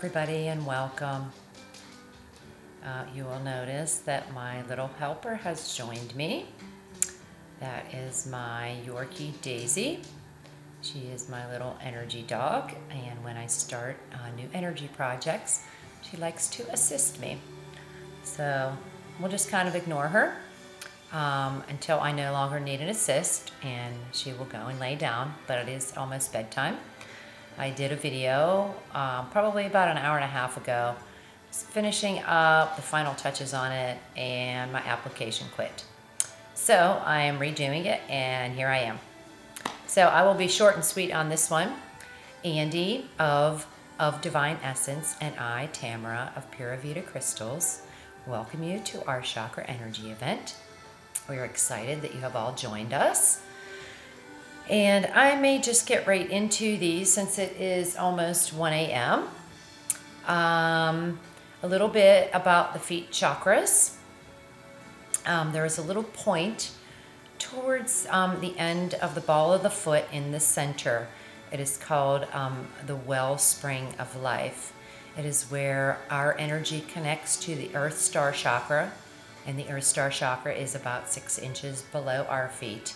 Everybody, and welcome. You will notice that my little helper has joined me. That is my Yorkie Daisy. She is my little energy dog, and when I start new energy projects, she likes to assist me. So we'll just kind of ignore her until I no longer need an assist, and she will go and lay down, but it is almost bedtime. I did a video probably about an hour and a half ago, finishing up the final touches on it, and my application quit. So I am redoing it, and here I am. So I will be short and sweet on this one. Andy of Divine Essence and I, Tamara of Pura Vida Crystals, welcome you to our Chakra Energy event. We are excited that you have all joined us. And I may just get right into these since it is almost 1 a.m. A little bit about the feet chakras. There is a little point towards the end of the ball of the foot in the center. It is called the wellspring of life. It is where our energy connects to the Earth Star Chakra, and the Earth Star Chakra is about 6 inches below our feet.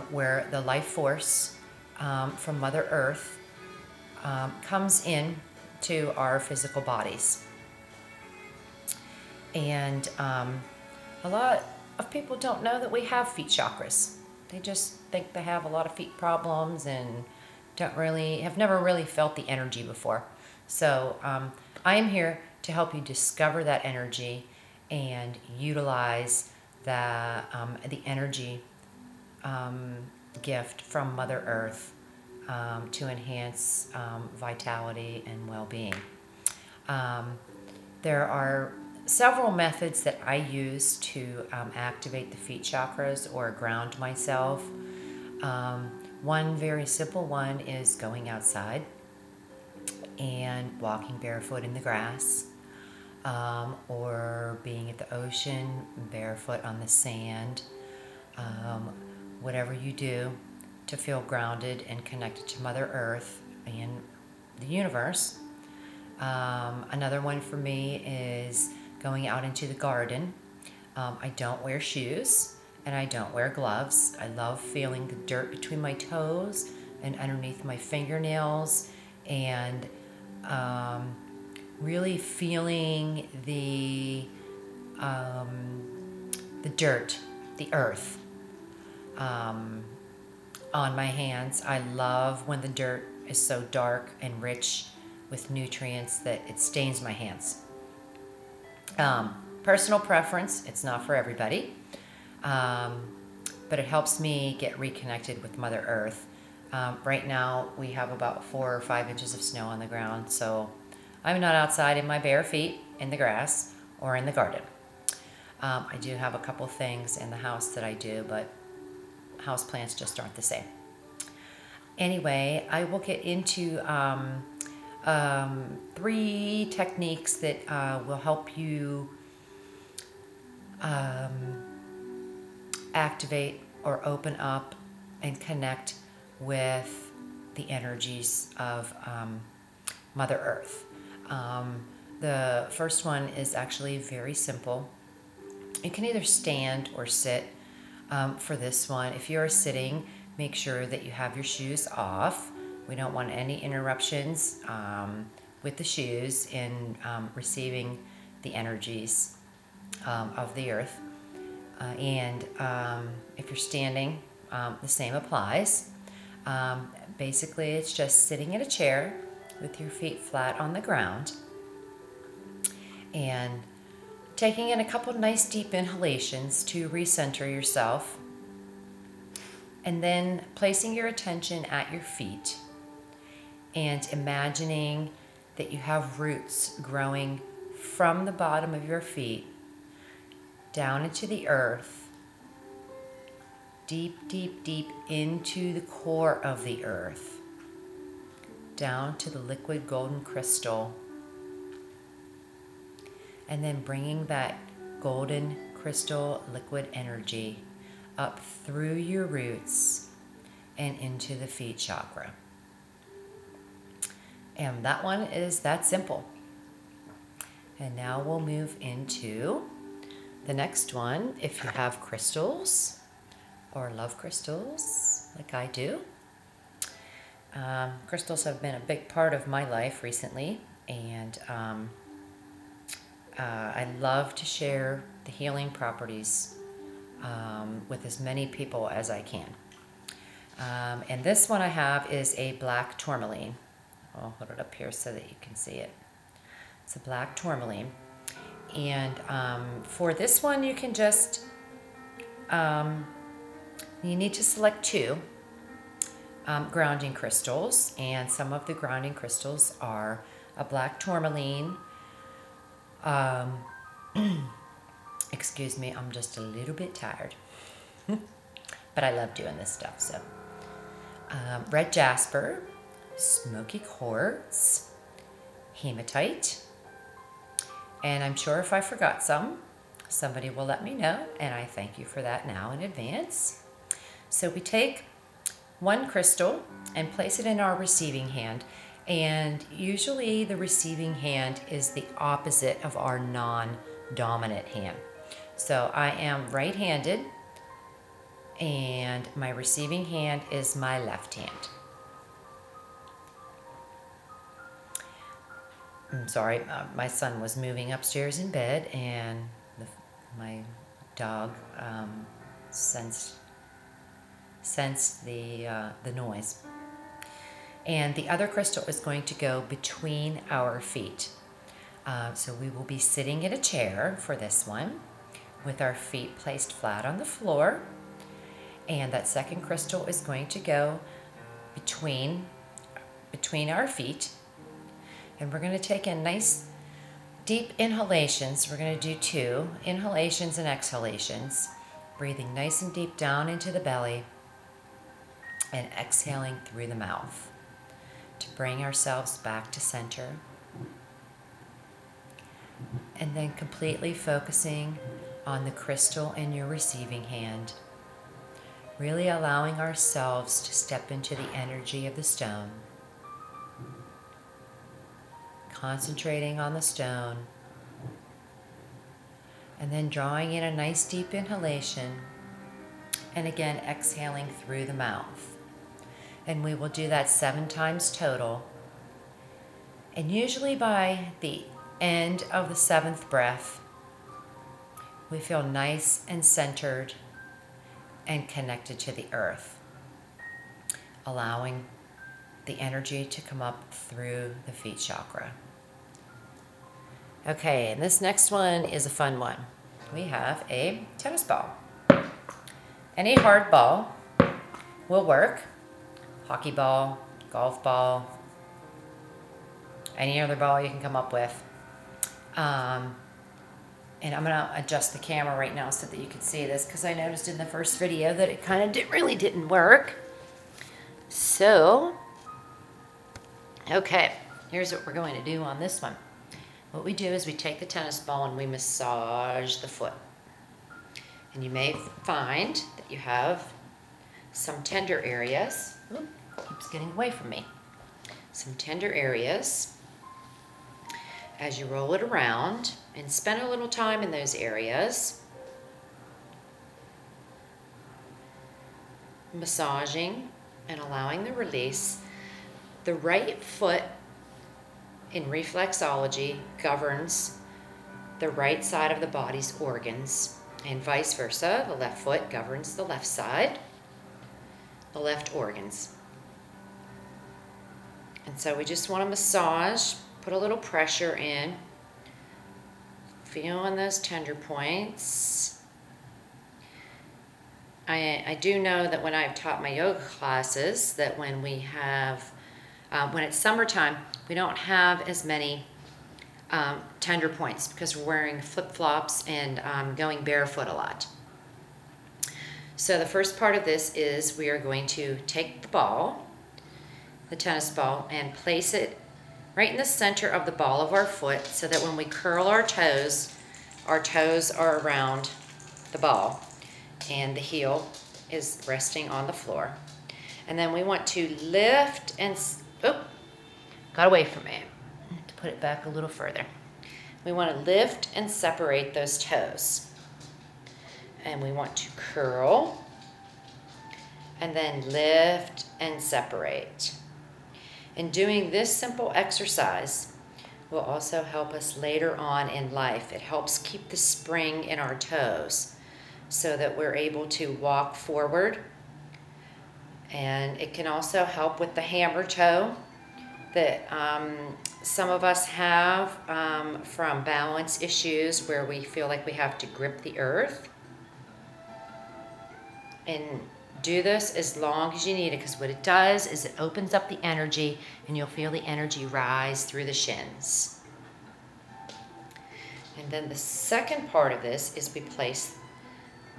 Where the life force from Mother Earth comes in to our physical bodies. And a lot of people don't know that we have feet chakras. They just think they have a lot of feet problems and have never really felt the energy before. So I am here to help you discover that energy and utilize the energy gift from Mother Earth to enhance vitality and well-being. There are several methods that I use to activate the feet chakras or ground myself. One very simple one is going outside and walking barefoot in the grass, or being at the ocean barefoot on the sand. Whatever you do to feel grounded and connected to Mother Earth and the universe. Another one for me is going out into the garden. I don't wear shoes and I don't wear gloves. I love feeling the dirt between my toes and underneath my fingernails, and really feeling the dirt, the earth on my hands. I love when the dirt is so dark and rich with nutrients that it stains my hands. Personal preference, it's not for everybody, but it helps me get reconnected with Mother Earth. Right now we have about 4 or 5 inches of snow on the ground, so I'm not outside in my bare feet in the grass or in the garden. I do have a couple things in the house that I do, but house plants just aren't the same. Anyway, I will get into 3 techniques that will help you activate or open up and connect with the energies of Mother Earth. The first one is actually very simple. You can either stand or sit. For this one, if you're sitting, make sure that you have your shoes off. We don't want any interruptions with the shoes in receiving the energies of the earth. And if you're standing, the same applies. Basically, it's just sitting in a chair with your feet flat on the ground and taking in a couple nice deep inhalations to recenter yourself, and then placing your attention at your feet and imagining that you have roots growing from the bottom of your feet down into the earth, deep, deep, deep into the core of the earth, down to the liquid golden crystal, and then bringing that golden crystal liquid energy up through your roots and into the feet chakra. And that one is that simple. And now we'll move into the next one. If you have crystals or love crystals like I do. Crystals have been a big part of my life recently, and I love to share the healing properties with as many people as I can. And this one I have is a black tourmaline. I'll hold it up here so that you can see it. It's a black tourmaline. And for this one, you can just, you need to select 2 grounding crystals. And some of the grounding crystals are a black tourmaline. Excuse me, I'm just a little bit tired. But I love doing this stuff, so. Red jasper, smoky quartz, hematite, and I'm sure if I forgot somebody will let me know, and I thank you for that now in advance. So we take 1 crystal and place it in our receiving hand, and usually the receiving hand is the opposite of our non-dominant hand. So I am right-handed, and my receiving hand is my left hand. I'm sorry, my son was moving upstairs in bed, and my dog sensed the noise. And the other crystal is going to go between our feet. So we will be sitting in a chair for this one with our feet placed flat on the floor. And that second crystal is going to go between our feet. And we're going to take in nice deep inhalations. We're going to do 2 inhalations and exhalations, breathing nice and deep down into the belly and exhaling through the mouth to bring ourselves back to center. And then completely focusing on the crystal in your receiving hand. Really allowing ourselves to step into the energy of the stone. Concentrating on the stone. And then drawing in a nice deep inhalation. And again, exhaling through the mouth. And we will do that 7 times total. And usually by the end of the 7th breath, we feel nice and centered and connected to the earth, allowing the energy to come up through the feet chakra. Okay, and this next one is a fun one. We have a tennis ball. Any hard ball will work. Hockey ball, golf ball, any other ball you can come up with. And I'm going to adjust the camera right now so that you can see this, because I noticed in the first video that it kind of really didn't work. So, okay, here's what we're going to do on this one. What we do is we take the tennis ball and we massage the foot. And you may find that you have some tender areas. Oop, keeps getting away from me. Some tender areas. As you roll it around and spend a little time in those areas, massaging and allowing the release. The right foot in reflexology governs the right side of the body's organs, and vice versa. The left foot governs the left side, the left organs. And so we just want to massage. Put a little pressure in, feeling those tender points. I do know that when I've taught my yoga classes, that when we have, when it's summertime, we don't have as many tender points because we're wearing flip-flops and going barefoot a lot. So the first part of this is we are going to take the ball, the tennis ball, and place it right in the center of the ball of our foot so that when we curl our toes are around the ball and the heel is resting on the floor. And then we want to lift and, got away from me. To put it back a little further. We want to lift and separate those toes. And we want to curl and then lift and separate. And doing this simple exercise will also help us later on in life. It helps keep the spring in our toes so that we're able to walk forward. And it can also help with the hammer toe that some of us have from balance issues where we feel like we have to grip the earth. And do this as long as you need it, because what it does is it opens up the energy and you'll feel the energy rise through the shins. And then the second part of this is we place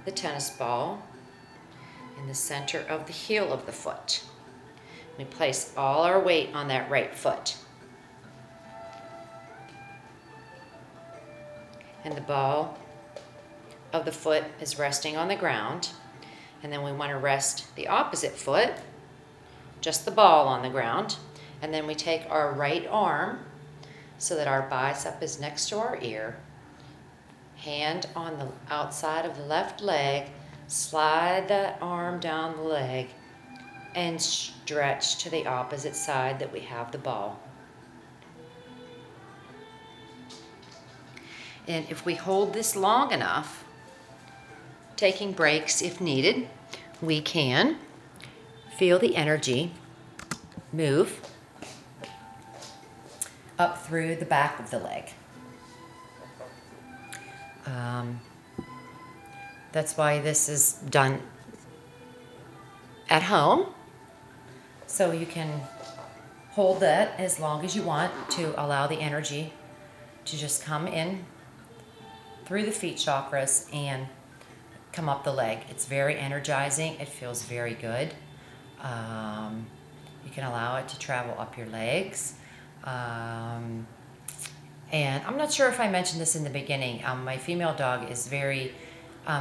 the tennis ball in the center of the heel of the foot. We place all our weight on that right foot. And the ball of the foot is resting on the ground. And then we want to rest the opposite foot, just the ball on the ground. And then we take our right arm so that our bicep is next to our ear. Hand on the outside of the left leg, slide that arm down the leg and stretch to the opposite side that we have the ball. And if we hold this long enough, taking breaks if needed, we can feel the energy move up through the back of the leg. That's why this is done at home. So you can hold that as long as you want to allow the energy to just come in through the feet chakras and come up the leg. It's very energizing. It feels very good. You can allow it to travel up your legs. And I'm not sure if I mentioned this in the beginning. My female dog is very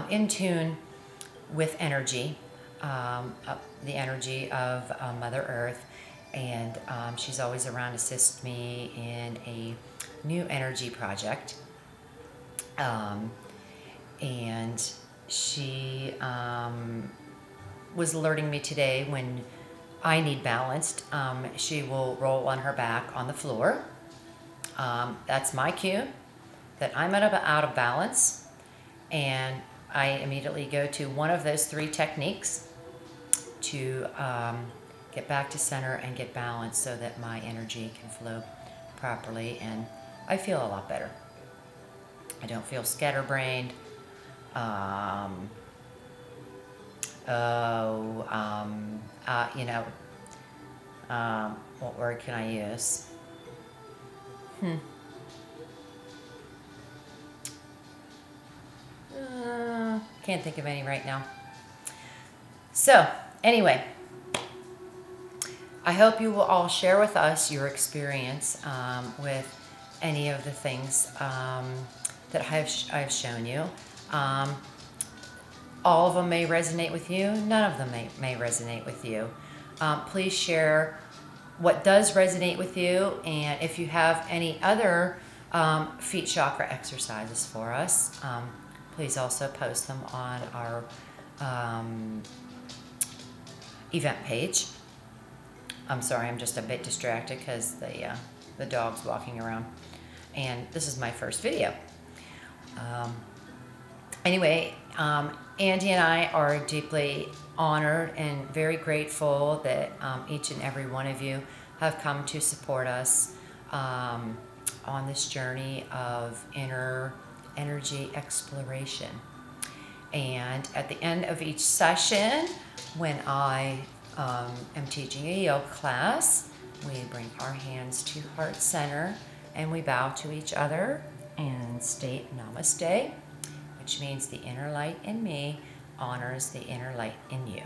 in tune with energy, the energy of Mother Earth. And she's always around to assist me in a new energy project. And she was alerting me today when I need balanced. She will roll on her back on the floor. That's my cue that I'm out of balance, and I immediately go to one of those 3 techniques to get back to center and get balanced so that my energy can flow properly, and I feel a lot better. I don't feel scatterbrained. What word can I use? Can't think of any right now. So, anyway, I hope you will all share with us your experience with any of the things that I've shown you. All of them may resonate with you. None of them may resonate with you. Please share what does resonate with you, and if you have any other feet chakra exercises for us, please also post them on our event page. I'm sorry, I'm just a bit distracted because the dog's walking around, and this is my first video. Anyway, Andy and I are deeply honored and very grateful that each and every one of you have come to support us on this journey of inner energy exploration. And at the end of each session, when I am teaching a yoga class, we bring our hands to heart center and we bow to each other and state namaste, which means the inner light in me honors the inner light in you.